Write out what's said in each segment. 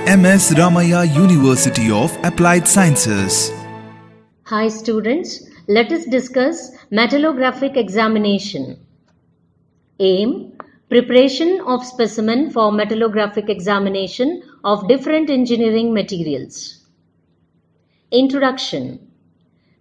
MS Ramaya University of Applied Sciences. Hi students, let us discuss metallographic examination. Aim: preparation of specimen for metallographic examination of different engineering materials. Introduction.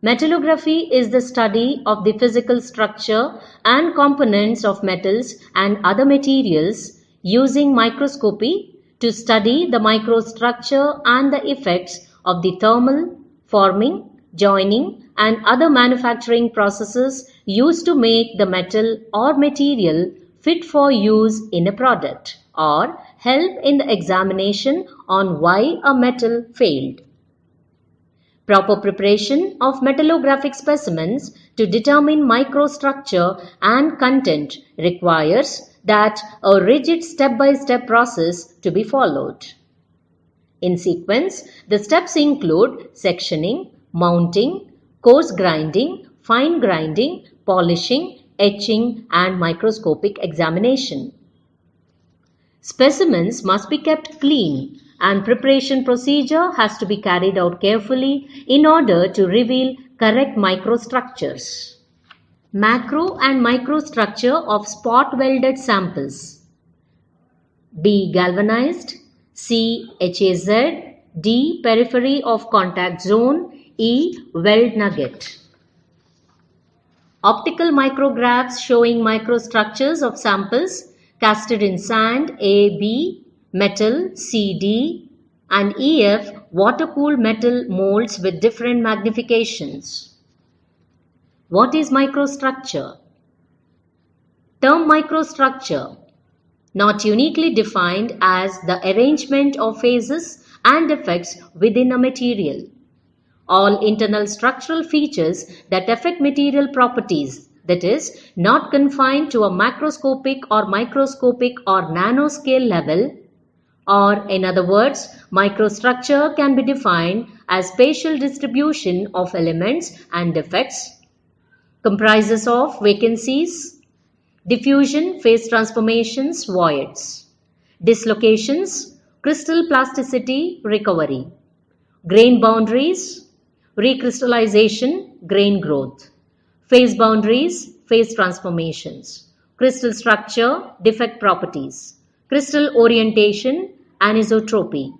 Metallography is the study of the physical structure and components of metals and other materials using microscopy to study the microstructure and the effects of the thermal, forming, joining and other manufacturing processes used to make the metal or material fit for use in a product or help in the examination on why a metal failed. Proper preparation of metallographic specimens to determine microstructure and content requires that a rigid step-by-step process to be followed. In sequence, the steps include sectioning, mounting, coarse grinding, fine grinding, polishing, etching, and microscopic examination. Specimens must be kept clean and preparation procedure has to be carried out carefully in order to reveal correct microstructures. Macro and microstructure of spot welded samples. B. Galvanized. C. HAZ. D. Periphery of contact zone. E. Weld nugget. Optical micrographs showing microstructures of samples casted in sand. A. B. Metal, CD, and EF water-cooled metal molds with different magnifications. What is microstructure? Term microstructure, not uniquely defined as the arrangement of phases and effects within a material. All internal structural features that affect material properties, that is, not confined to a macroscopic or microscopic or nanoscale level, or in other words, microstructure can be defined as spatial distribution of elements and defects, comprises of vacancies, diffusion, phase transformations, voids, dislocations, crystal plasticity, recovery, grain boundaries, recrystallization, grain growth, phase boundaries, phase transformations, crystal structure, defect properties, crystal orientation, anisotropy,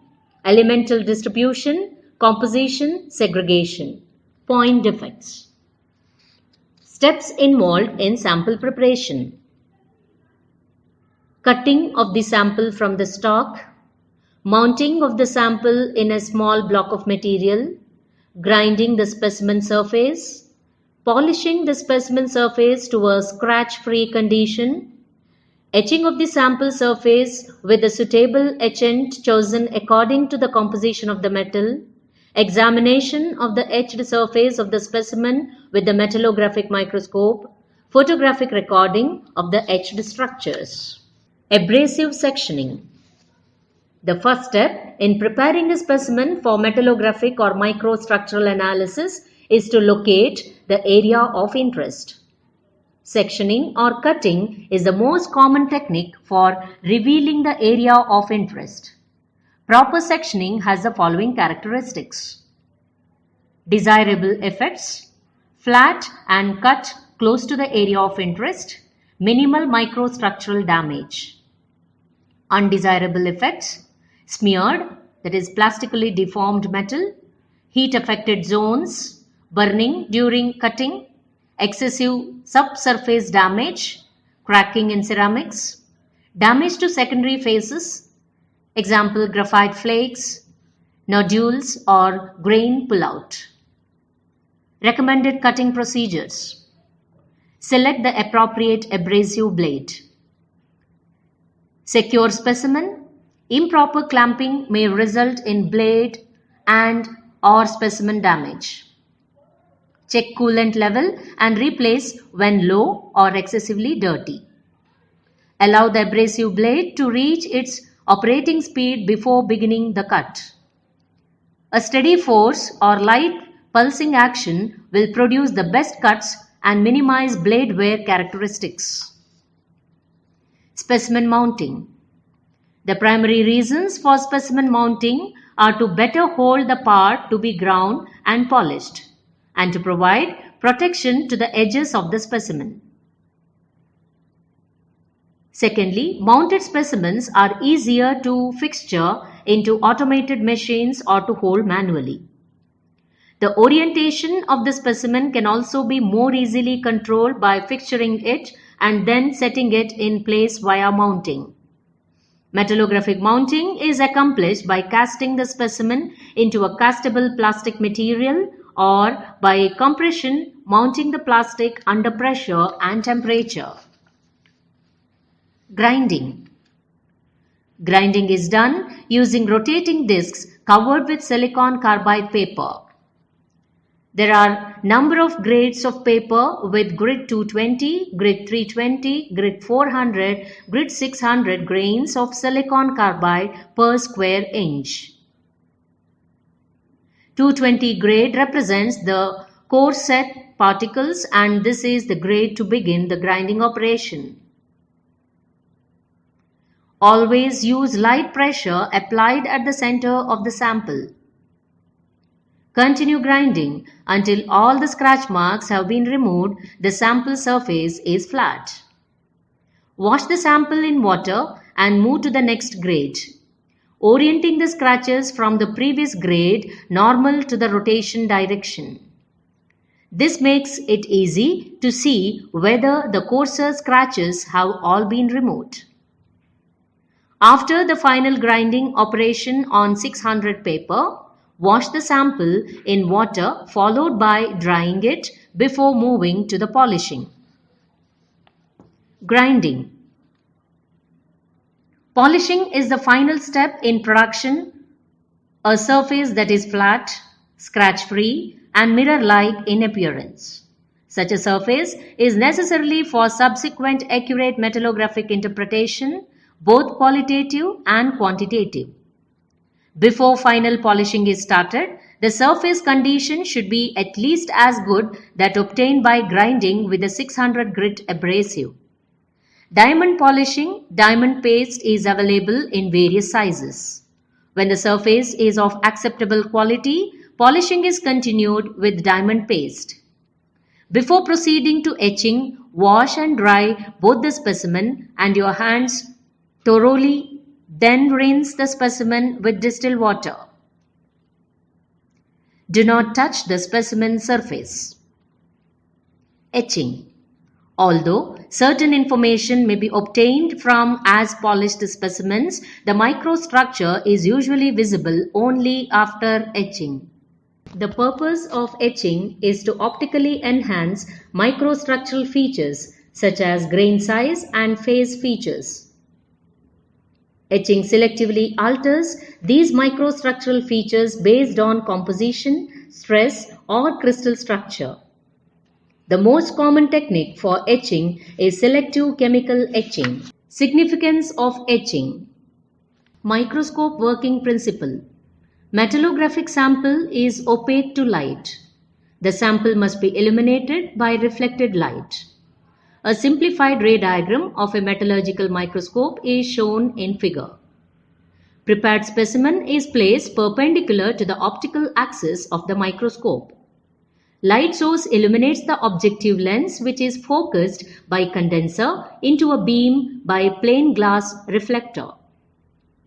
elemental distribution, composition, segregation, point defects. Steps involved in sample preparation. Cutting of the sample from the stock, mounting of the sample in a small block of material, grinding the specimen surface, polishing the specimen surface to a scratch-free condition, etching of the sample surface with a suitable etchant chosen according to the composition of the metal, examination of the etched surface of the specimen with the metallographic microscope, photographic recording of the etched structures. Abrasive sectioning. The first step in preparing a specimen for metallographic or microstructural analysis is to locate the area of interest. Sectioning or cutting is the most common technique for revealing the area of interest. Proper sectioning has the following characteristics. Desirable effects: flat and cut close to the area of interest, minimal microstructural damage. Undesirable effects: smeared, that is plastically deformed metal, heat affected zones, burning during cutting, excessive subsurface damage, cracking in ceramics, damage to secondary phases, example graphite flakes, nodules or grain pullout. Recommended cutting procedures. Select the appropriate abrasive blade. Secure specimen. Improper clamping may result in blade and or specimen damage. Check coolant level and replace when low or excessively dirty. Allow the abrasive blade to reach its operating speed before beginning the cut. A steady force or light pulsing action will produce the best cuts and minimize blade wear characteristics. Specimen mounting. The primary reasons for specimen mounting are to better hold the part to be ground and polished, and to provide protection to the edges of the specimen. Secondly, mounted specimens are easier to fixture into automated machines or to hold manually. The orientation of the specimen can also be more easily controlled by fixturing it and then setting it in place via mounting. Metallographic mounting is accomplished by casting the specimen into a castable plastic material or by compression mounting the plastic under pressure and temperature. Grinding. Grinding is done using rotating discs covered with silicon carbide paper. There are number of grades of paper with grid 220, grid 320, grid 400, grid 600 grains of silicon carbide per square inch. 220 grade represents the core set particles, and this is the grade to begin the grinding operation. Always use light pressure applied at the center of the sample. Continue grinding until all the scratch marks have been removed. The sample surface is flat. Wash the sample in water and move to the next grade, orienting the scratches from the previous grade normal to the rotation direction. This makes it easy to see whether the coarser scratches have all been removed. After the final grinding operation on 600 paper, wash the sample in water followed by drying it before moving to the polishing. Grinding. Polishing is the final step in production. A surface that is flat, scratch-free, and mirror-like in appearance. Such a surface is necessary for subsequent accurate metallographic interpretation, both qualitative and quantitative. Before final polishing is started, the surface condition should be at least as good that obtained by grinding with a 600 grit abrasive. Diamond polishing, diamond paste is available in various sizes. When the surface is of acceptable quality, polishing is continued with diamond paste. Before proceeding to etching, wash and dry both the specimen and your hands thoroughly. Then rinse the specimen with distilled water. Do not touch the specimen surface. Etching. Although certain information may be obtained from as polished specimens, the microstructure is usually visible only after etching. The purpose of etching is to optically enhance microstructural features such as grain size and phase features. Etching selectively alters these microstructural features based on composition, stress, or crystal structure. The most common technique for etching is selective chemical etching. Significance of etching. Microscope working principle. Metallographic sample is opaque to light. The sample must be illuminated by reflected light. A simplified ray diagram of a metallurgical microscope is shown in figure. Prepared specimen is placed perpendicular to the optical axis of the microscope. Light source illuminates the objective lens, which is focused by condenser into a beam by plain glass reflector.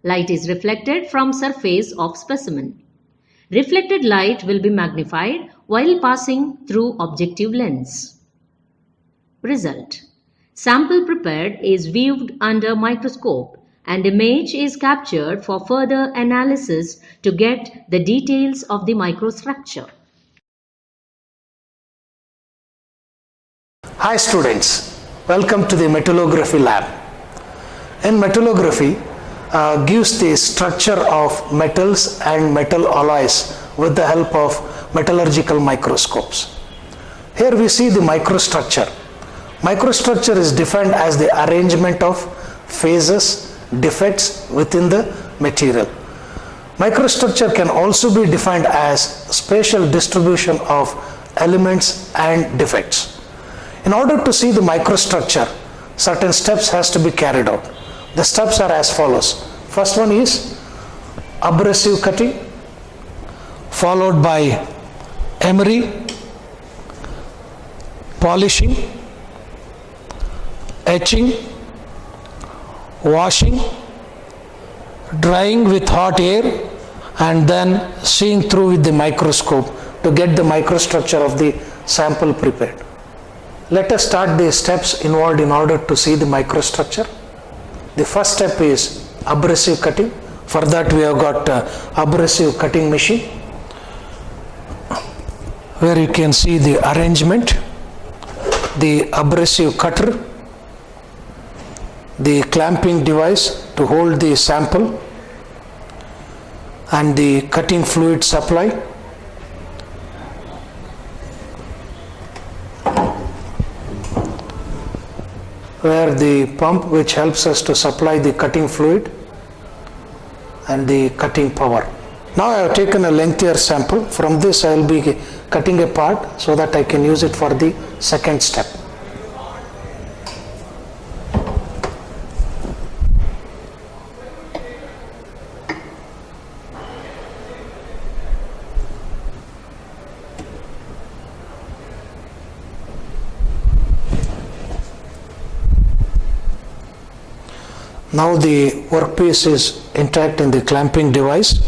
Light is reflected from surface of specimen. Reflected light will be magnified while passing through objective lens. Result. Sample prepared is viewed under microscope and image is captured for further analysis to get the details of the microstructure. Hi students, welcome to the metallography lab. In metallography, gives the structure of metals and metal alloys with the help of metallurgical microscopes. Here we see the microstructure. Microstructure is defined as the arrangement of phases, defects within the material. Microstructure can also be defined as spatial distribution of elements and defects. In order to see the microstructure, certain steps has to be carried out. The steps are as follows. First one is abrasive cutting, followed by emery, polishing, etching, washing, drying with hot air, and then seeing through with the microscope to get the microstructure of the sample prepared. Let us start the steps involved in order to see the microstructure. The first step is abrasive cutting. For that we have got abrasive cutting machine, where you can see the arrangement, the abrasive cutter, the clamping device to hold the sample, and the cutting fluid supply. Where the pump which helps us to supply the cutting fluid and the cutting power. Now I have taken a lengthier sample. From this I will be cutting a part so that I can use it for the second step. Now the workpiece is intact in the clamping device.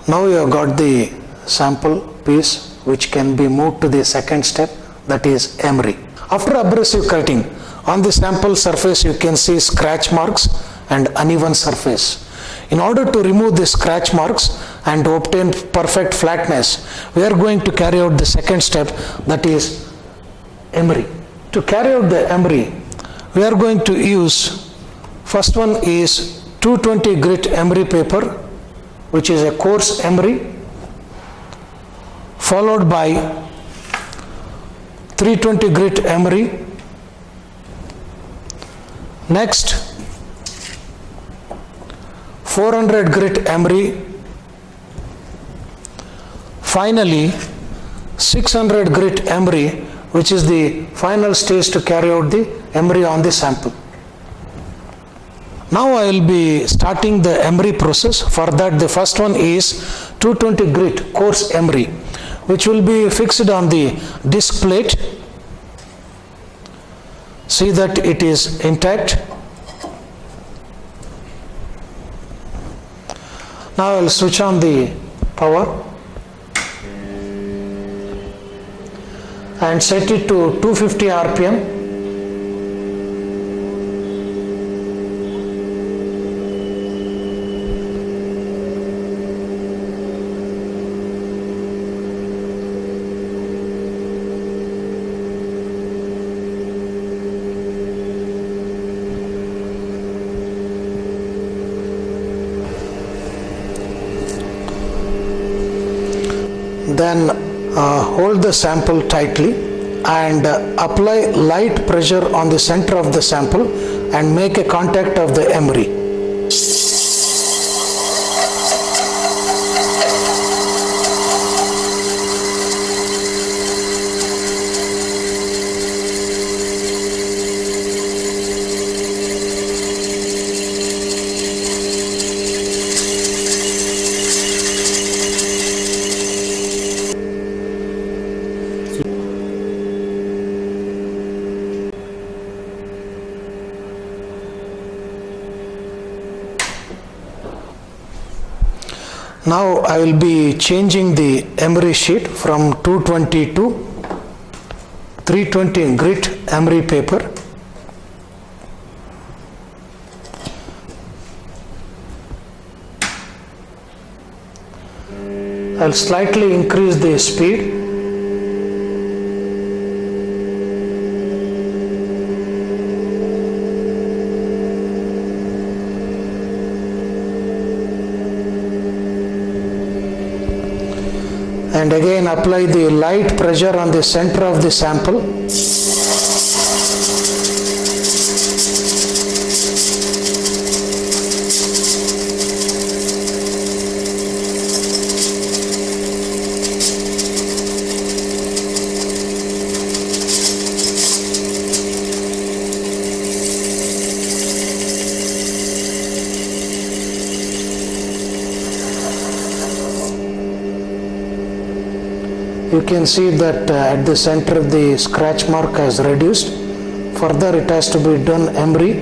Now you have got the sample piece which can be moved to the second step, that is emery. After abrasive cutting, on the sample surface you can see scratch marks and uneven surface. In order to remove the scratch marks and to obtain perfect flatness, we are going to carry out the second step, that is emery. To carry out the emery, we are going to use, first one is 220 grit emery paper, which is a coarse emery, followed by 320 grit emery. Next 400 grit emery. Finally 600 grit emery, which is the final stage to carry out the emery on the sample. Now I will be starting the emery process. For that, the first one is 220 grit coarse emery, which will be fixed on the disc plate. See that it is intact. Now I will switch on the power and set it to 250 RPM. Then hold the sample tightly and apply light pressure on the center of the sample and make a contact of the emery. Now I will be changing the emery sheet from 220 to 320 grit emery paper. I'll slightly increase the speed. And again apply the light pressure on the center of the sample. You can see that at the center the scratch mark has reduced. Further it has to be done emery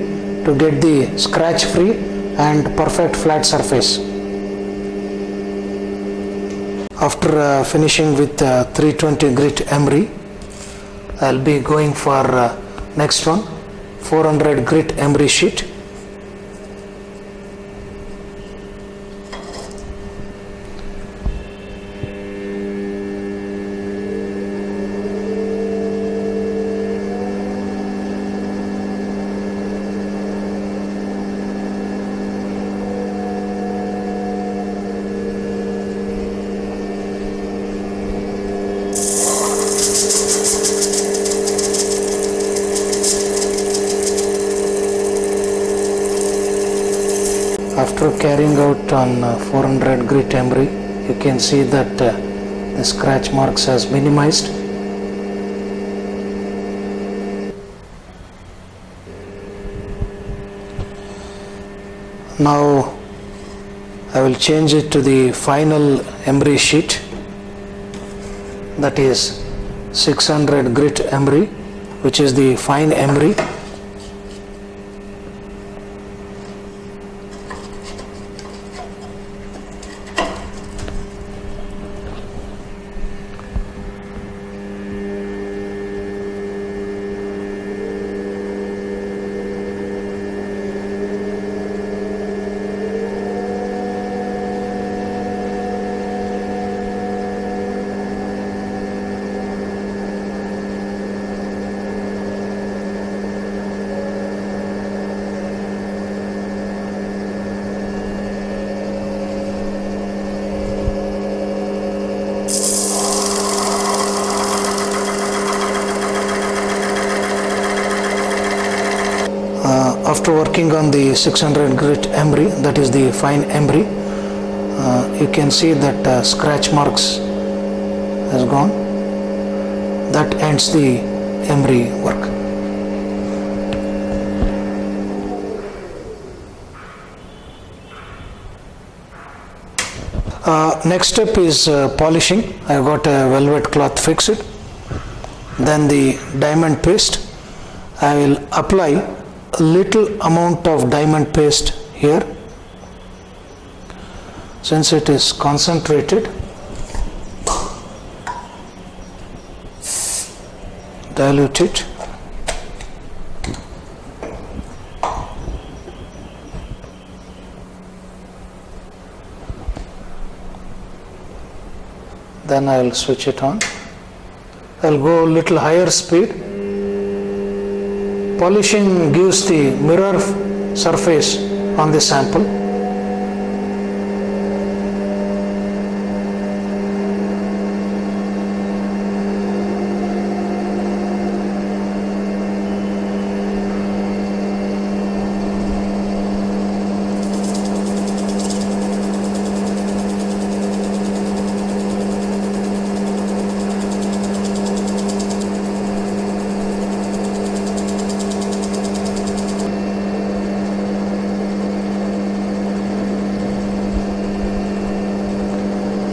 to get the scratch free and perfect flat surface. After finishing with 320 grit emery, I'll be going for next one, 400 grit emery sheet. After carrying out on 400 grit emery, you can see that the scratch marks has minimized. Now I will change it to the final emery sheet, that is 600 grit emery, which is the fine emery. After working on the 600 grit emery, that is the fine emery, you can see that scratch marks has gone. That ends the emery work. Next step is polishing. I got a velvet cloth fixed. Then the diamond paste. I will apply a little amount of diamond paste here. Since it is concentrated, dilute it. Then I will switch it on. I will go a little higher speed. Polishing gives the mirror surface on the sample.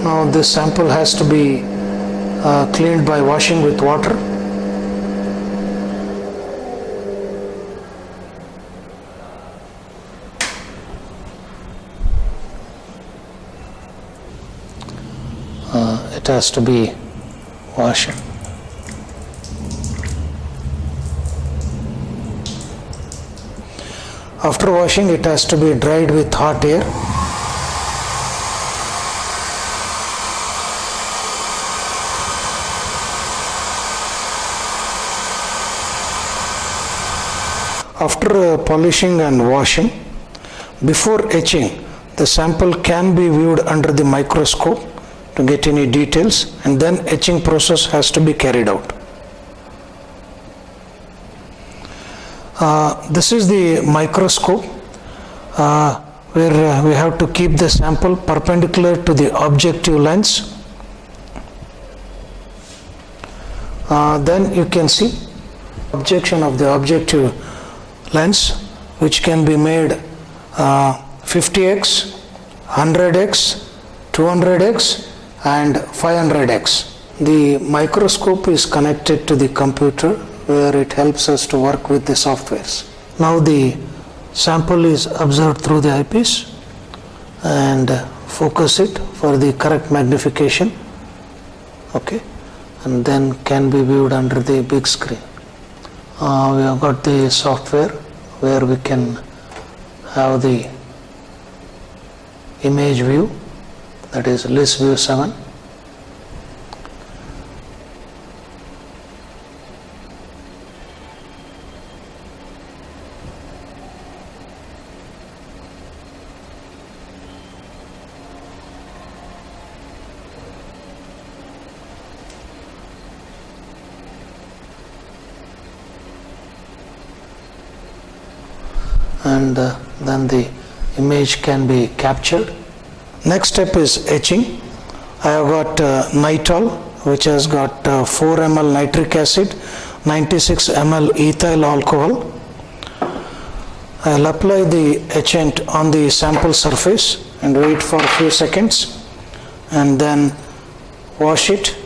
Now this sample has to be cleaned by washing with water. it has to be washed. After washing, it has to be dried with hot air. After polishing and washing, before etching, the sample can be viewed under the microscope to get any details, and then etching process has to be carried out. This is the microscope where we have to keep the sample perpendicular to the objective lens. Then you can see projection of the objective lens, which can be made 50x, 100x, 200x and 500x. The microscope is connected to the computer where it helps us to work with the softwares. Now the sample is observed through the eyepiece and focus it for the correct magnification, okay, and then can be viewed under the big screen. We have got the software where we can have the image view, that is list view 7. And then the image can be captured. Next step is etching. I have got nitol, which has got 4 ml nitric acid, 96 ml ethyl alcohol. I will apply the etchant on the sample surface and wait for a few seconds and then wash it.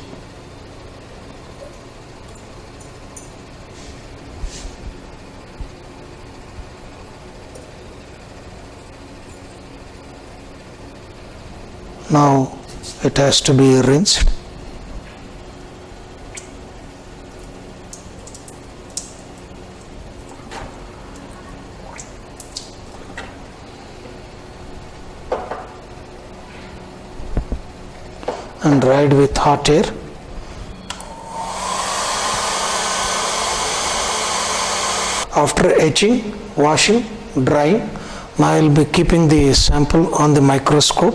Now it has to be rinsed. And dried with hot air. After etching, washing, drying, now I will be keeping the sample on the microscope.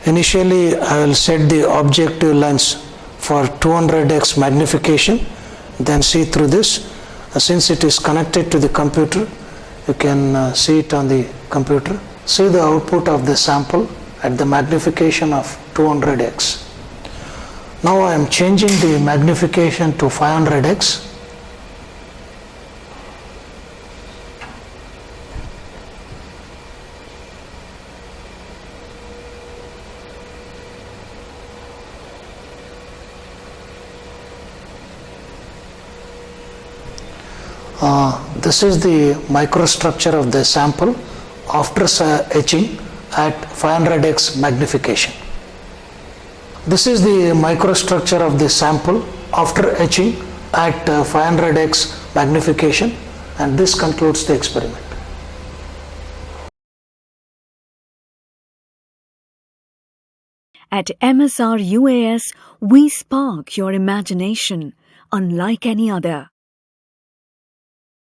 Initially, I will set the objective lens for 200x magnification, then see through this. Since it is connected to the computer, you can see it on the computer. See the output of the sample at the magnification of 200x. Now I am changing the magnification to 500x. This is the microstructure of the sample after etching at 500x magnification. This is the microstructure of the sample after etching at 500x magnification, and this concludes the experiment. At MSR UAS, we spark your imagination unlike any other.